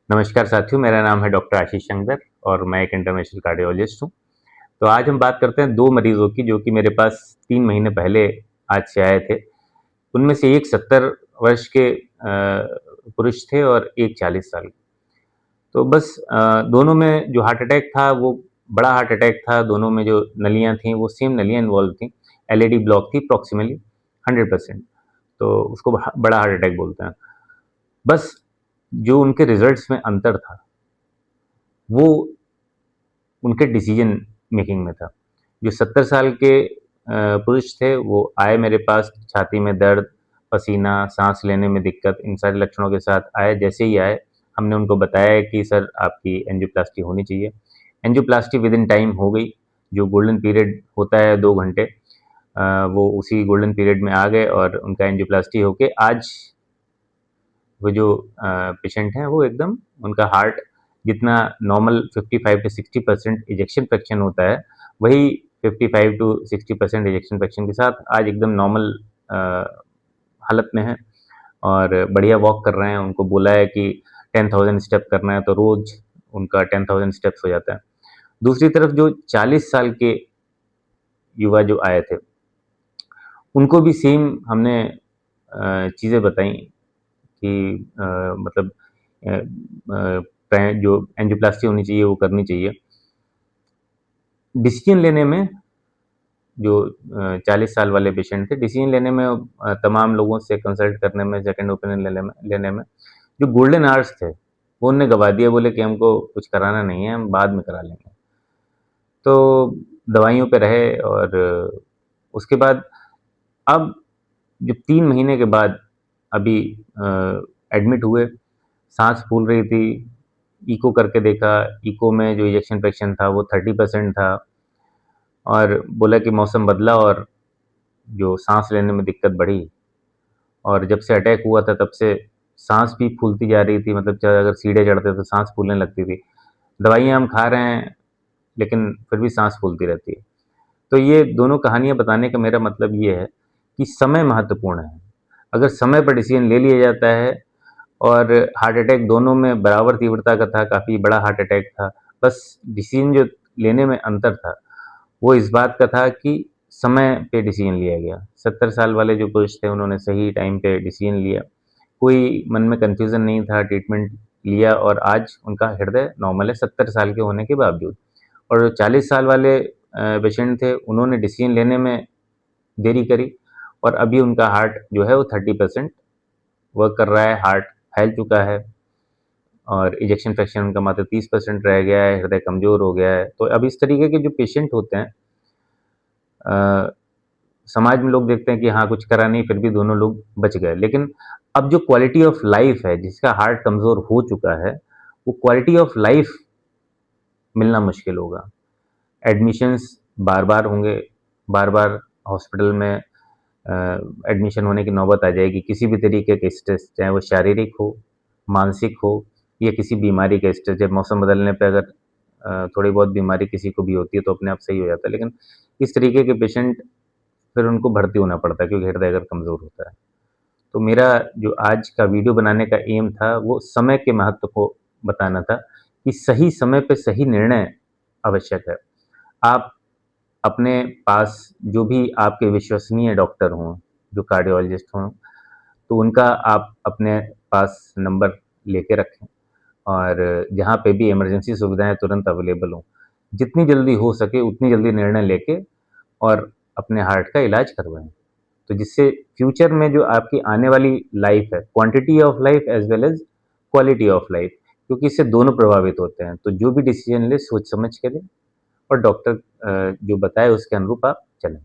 नमस्कार साथियों, मेरा नाम है डॉक्टर आशीष शंकर और मैं एक इंटरनेशनल कार्डियोलॉजिस्ट हूँ। तो आज हम बात करते हैं 2 मरीज़ों की जो कि मेरे पास 3 महीने पहले आज से आए थे। उनमें से एक 70 वर्ष के पुरुष थे और एक 40 साल। तो बस दोनों में जो हार्ट अटैक था वो बड़ा हार्ट अटैक था, दोनों में जो नलियाँ थीं वो सेम नलियाँ इन्वॉल्व थीं। एलएडी ब्लॉक थी प्रॉक्सिमली 100%, तो उसको बड़ा हार्ट अटैक बोलते हैं। बस जो उनके रिज़ल्ट्स में अंतर था, वो उनके डिसीजन मेकिंग में था। जो 70 साल के पुरुष थे वो आए मेरे पास, छाती में दर्द, पसीना, साँस लेने में दिक्कत, इन सारे लक्षणों के साथ आए। जैसे ही आए हमने उनको बताया कि सर आपकी एंजियोप्लास्टी होनी चाहिए। एंजियोप्लास्टी विदिन टाइम हो गई। जो गोल्डन पीरियड होता है 2 घंटे, वो उसी गोल्डन पीरियड में आ गए और उनका एंजियोप्लास्टी होके आज वो जो पेशेंट हैं वो एकदम उनका हार्ट जितना नॉर्मल 55 टू 60% इजेक्शन फ्रैक्शन होता है, वही 55 टू 60% इजेक्शन फ्रैक्शन के साथ आज एकदम नॉर्मल हालत में हैं और बढ़िया वॉक कर रहे हैं। उनको बोला है कि 10,000 स्टेप करना है तो रोज़ उनका 10,000 स्टेप्स हो जाता है। दूसरी तरफ जो 40 साल के युवा जो आए थे, उनको भी सेम हमने चीज़ें बताई कि मतलब जो एंजियोप्लास्टी होनी चाहिए वो करनी चाहिए। डिसीजन लेने में जो 40 साल वाले पेशेंट थे, डिसीजन लेने में तमाम लोगों से कंसल्ट करने में, सेकंड ओपिनियन लेने में जो गोल्डन आवर्स थे, वो उन्होंने गँवा दिए, बोले कि हमको कुछ कराना नहीं है, हम बाद में करा लेंगे। तो दवाइयों पे रहे और उसके बाद अब जो 3 महीने के बाद अभी एडमिट हुए, साँस फूल रही थी, इको करके देखा, इको में जो इजेक्शन फ्रैक्शन था वो 30% था और बोला कि मौसम बदला और जो साँस लेने में दिक्कत बढ़ी और जब से अटैक हुआ था तब से साँस भी फूलती जा रही थी, मतलब चाहे अगर सीढ़ियाँ चढ़ते तो साँस फूलने लगती थी। दवाइयाँ हम खा रहे हैं, लेकिन फिर भी साँस फूलती रहती है। तो ये दोनों कहानियाँ बताने का मेरा मतलब ये है कि समय महत्वपूर्ण है। अगर समय पर डिसीज़न ले लिया जाता है और हार्ट अटैक दोनों में बराबर तीव्रता का था, काफ़ी बड़ा हार्ट अटैक था। बस डिसीज़न जो लेने में अंतर था, वो इस बात का था कि समय पे डिसीज़न लिया गया। 70 साल वाले जो पुरुष थे, उन्होंने सही टाइम पे डिसीज़न लिया। कोई मन में कन्फ्यूज़न नहीं था, ट्रीटमेंट लिया और आज उनका हृदय नॉर्मल है 70 साल के होने के बावजूद। और जो 40 साल वाले पेशेंट थे, उन्होंने डिसीज़न लेने में देरी करी और अभी उनका हार्ट जो है वो 30% वर्क कर रहा है, हार्ट फैल चुका है और इजेक्शन फ्रैक्शन उनका मात्र 30% रह गया है, हृदय कमज़ोर हो गया है। तो अब इस तरीके के जो पेशेंट होते हैं, अ, समाज में लोग देखते हैं कि हाँ, कुछ करा नहीं, फिर भी दोनों लोग बच गए। लेकिन अब जो क्वालिटी ऑफ लाइफ़ है, जिसका हार्ट कमज़ोर हो चुका है, वो क्वालिटी ऑफ लाइफ़ मिलना मुश्किल होगा। एडमिशन्स बार-बार होंगे, बार-बार हॉस्पिटल में एडमिशन होने की नौबत आ जाएगी, किसी भी तरीके के स्ट्रेस, चाहे वो शारीरिक हो, मानसिक हो या किसी बीमारी का स्ट्रेस। जब मौसम बदलने पे अगर थोड़ी बहुत बीमारी किसी को भी होती है तो अपने आप सही हो जाता है, लेकिन इस तरीके के पेशेंट फिर उनको भर्ती होना पड़ता है क्योंकि हृदय अगर कमज़ोर होता है। तो मेरा जो आज का वीडियो बनाने का एम था वो समय के महत्व को बताना था कि सही समय पे सही निर्णय आवश्यक है। आप अपने पास जो भी आपके विश्वसनीय डॉक्टर हों, जो कार्डियोलॉजिस्ट हों, तो उनका आप अपने पास नंबर लेके रखें और जहाँ पे भी इमरजेंसी सुविधाएँ तुरंत अवेलेबल हों, जितनी जल्दी हो सके उतनी जल्दी निर्णय लेके और अपने हार्ट का इलाज करवाएँ। तो जिससे फ्यूचर में जो आपकी आने वाली लाइफ़ है, quantity of life as well as quality of life, क्योंकि इससे दोनों प्रभावित होते हैं। तो जो भी डिसीज़न लें सोच समझ के लें और डॉक्टर जो बताए उसके अनुरूप आप चलें।